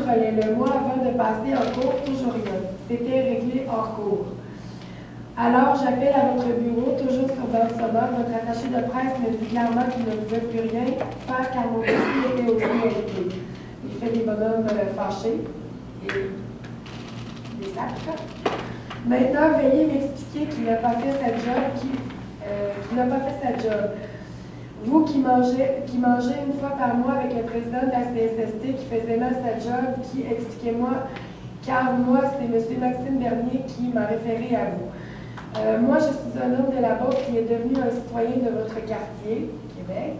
Drolet, le mois avant de passer en cours, toujours rien. C'était réglé hors cours. Alors, j'appelle à votre bureau, toujours sur bande sonore. Votre attaché de presse me dit clairement qu'il ne pouvait plus rien faire car mon dossier était aussi réglé. Il fait des bonhommes fâchés et des sacs. Maintenant, veuillez m'expliquer qu'il n'a pas fait sa job, qu'il n'a pas fait sa job. Vous qui mangez une fois par mois avec le président de la CSST qui faisait mal sa job, qui expliquez-moi, car moi, c'est M. Maxime Bernier qui m'a référé à vous. Moi, je suis un homme de la Beauce qui est devenu un citoyen de votre quartier, Québec.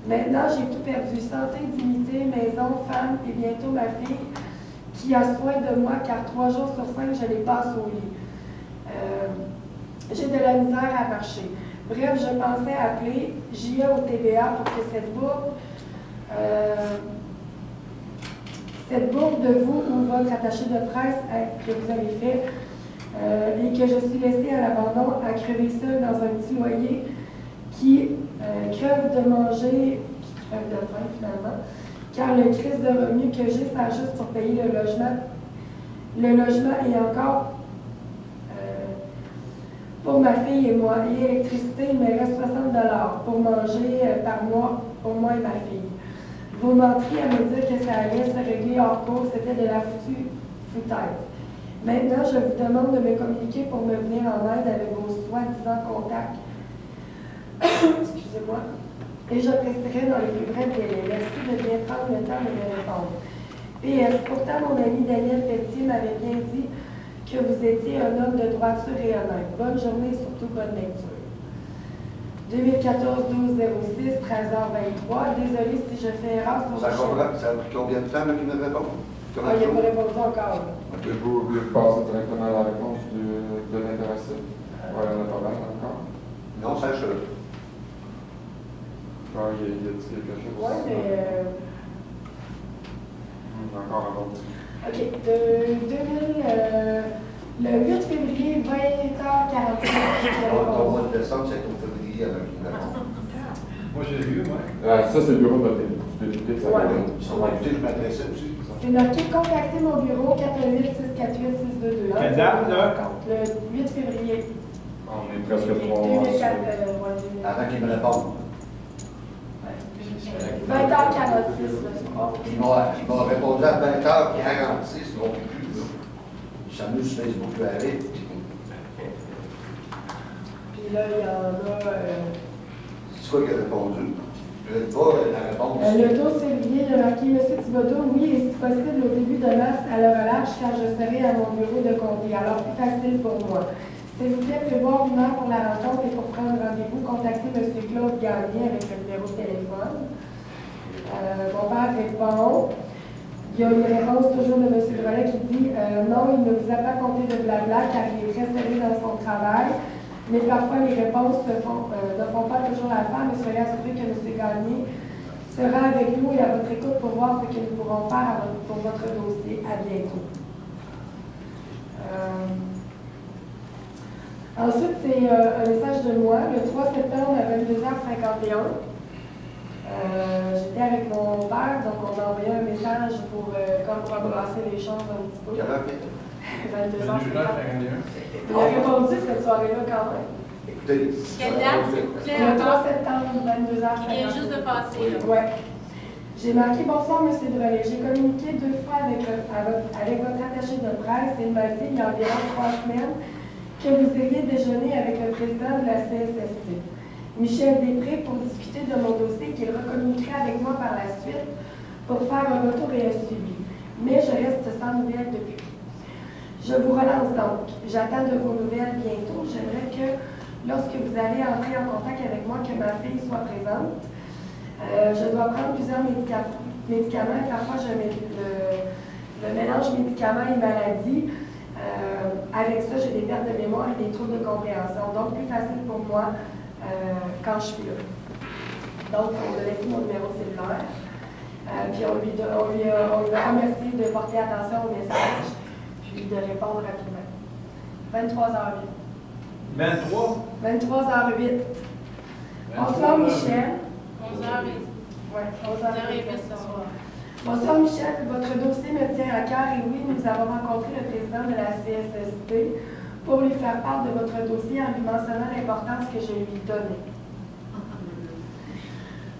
Maintenant, j'ai tout perdu, santé, dignité, maison, femme et bientôt ma fille qui a soin de moi car 3 jours sur 5, je les passe au lit. J'ai de la misère à marcher. Bref, je pensais appeler JA au TVA pour que cette bourde de vous ou votre attaché de presse que vous avez fait et que je suis laissée à l'abandon à crever seule dans un petit loyer qui crève de manger, qui crève de faim finalement, car le crise de revenus que j'ai, ça juste pour payer le logement. Le logement est encore pour ma fille et moi. Et l'électricité, il me reste 60 $ pour manger par mois pour moi et ma fille. Vous mentriez à me dire que ça allait se régler hors cours, c'était de la foutaise. Maintenant, je vous demande de me communiquer pour me venir en aide avec vos soi-disant contacts. Excusez-moi. Et j'apprécierais dans les plus brefs délais. Merci de bien prendre le temps de me répondre. PS, pourtant, mon ami Daniel Pelletier m'avait bien dit que vous étiez un homme de droiture et honnête. Bonne journée et surtout bonne lecture. 2014-12-06, 13h23. Désolée si je fais erreur sur le chemin. Ça a combien de temps qu'il me répond? Ah, il n'a pas répondu encore. Vous passez directement à la réponse de l'intéressé? Voilà, on n'a pas mal encore. Non, ça je. Ah, il y a dit quelque chose. Oui, mais. Encore un bon. OK. Le 8 février, 20h46. Au mois de décembre, c'est au février avec une réponse. Moi, j'ai vu, moi. Ça, c'est le bureau de votre député. Ça Ouais. Ils sont invités, je m'adressais aussi. C'est marqué contacter mon bureau 418-648-622. Quelle date, là? Le 8 février. On est presque 3 mois. 2004, Avant qu'ils me répondent. 20h46 le soir. Ils m'ont répondu à 20h46, non plus. Ils s'amusent sur Facebook le aller. Puis là, il y en a. C'est quoi qui a répondu? Je ne vais pas la réponse. Le 12 février, il a marqué M. Thibodeau, oui, et si possible au début de mars à l'heure relâche, car je serai à mon bureau de comté. Alors, plus facile pour moi. S'il vous plaît, prévoir une heure pour la rencontre et pour prendre rendez-vous, contactez M. Claude Gagné avec le numéro de téléphone. Mon père répond. Il y a une réponse toujours de M. Drolet qui dit non, il ne vous a pas compté de blabla car il est très sérieux dans son travail. Mais parfois, les réponses ne font pas toujours l'affaire, mais soyez assurés que M. Gagné sera avec nous et à votre écoute pour voir ce que nous pourrons faire pour votre dossier. À bientôt. Ensuite, c'est un message de moi, le 3 septembre à 22h51. J'étais avec mon père, donc on a envoyé un message pour embrasser les choses un petit peu. 22h51. Il a répondu cette soirée-là quand même. Écoutez. Quelle date, s'il vous plaît? Le 3 septembre, 22h50. Il vient juste de passer. Oui. J'ai marqué bonsoir, M. Drolet. J'ai communiqué 2 fois avec votre attaché de presse et il m'a dit il y a environ 3 semaines que vous iriez déjeuner avec le président de la CSST, Michel Després, pour discuter de mon dossier qu'il recommuniquerait avec moi par la suite pour faire un retour et un suivi. Mais je reste sans nouvelles depuis. Je vous relance donc. J'attends de vos nouvelles bientôt. J'aimerais que, lorsque vous allez entrer en contact avec moi, que ma fille soit présente. Je dois prendre plusieurs médicaments. Parfois, je mets le mélange médicaments et maladie. Avec ça, j'ai des pertes de mémoire et des troubles de compréhension. Donc, plus facile pour moi quand je suis là. Donc, on a laissé mon numéro cellulaire. Puis, on lui a remercié de porter attention au message. Puis de répondre rapidement. 23h08. 23? 23h08. Bonsoir, Michel. 11h08. Oui, 11h08 ce soir. Bonsoir Michel, votre dossier me tient à cœur et oui, nous avons rencontré le président de la CSST pour lui faire part de votre dossier en lui mentionnant l'importance que je lui donnais.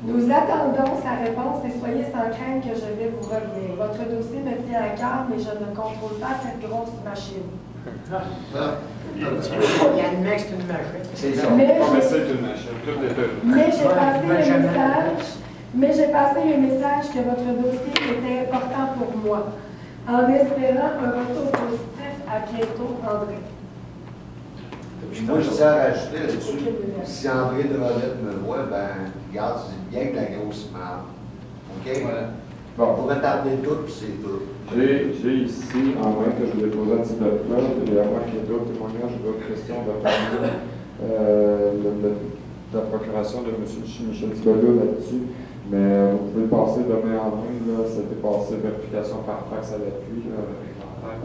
Nous attendons sa réponse et soyez sans crainte que je vais vous revenir. Votre dossier me tient à cœur, mais je ne contrôle pas cette grosse machine. Il admet que c'est une machine. C'est ça. Mais c'est une machine, tout est fait. Mais j'ai Ouais, passé le jamais. message que votre dossier était important pour moi, en espérant un retour positif à bientôt, André. Puis moi, je tiens à rajouter là-dessus, si André de Rolette me voit, ben, regarde, c'est bien que la grosse merde. OK? Voilà. On Bon, pourrait tarder tout, puis c'est tout. j'ai ici, en main que je vous ai posé à titre de preuve, et à moins qu'il y ait d'autres témoignages ou d'autres questions de la procuration de M. Michel Thibodeau là-dessus, mais vous pouvez le passer demain en main, là, c'était passé vérification par fax à l'appui, là, avec l'exemplaire.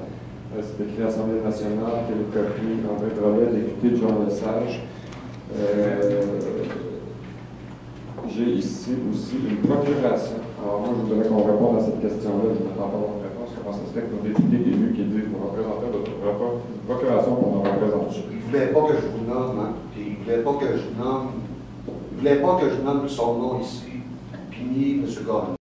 C'est écrit Assemblée nationale, télécopie, André Drolet, député de Jean Lesage. J'ai ici aussi une procuration. Alors moi, je voudrais qu'on réponde à cette question-là. Je n'attends pas votre réponse. Comment ça se fait que nos députés élus qui disent vous représentez votre procuration pour nos représentants? Il ne voulait pas que je vous nomme, hein, puis il ne voulait pas que je nomme son nom ici, puis ni M. Gagnon.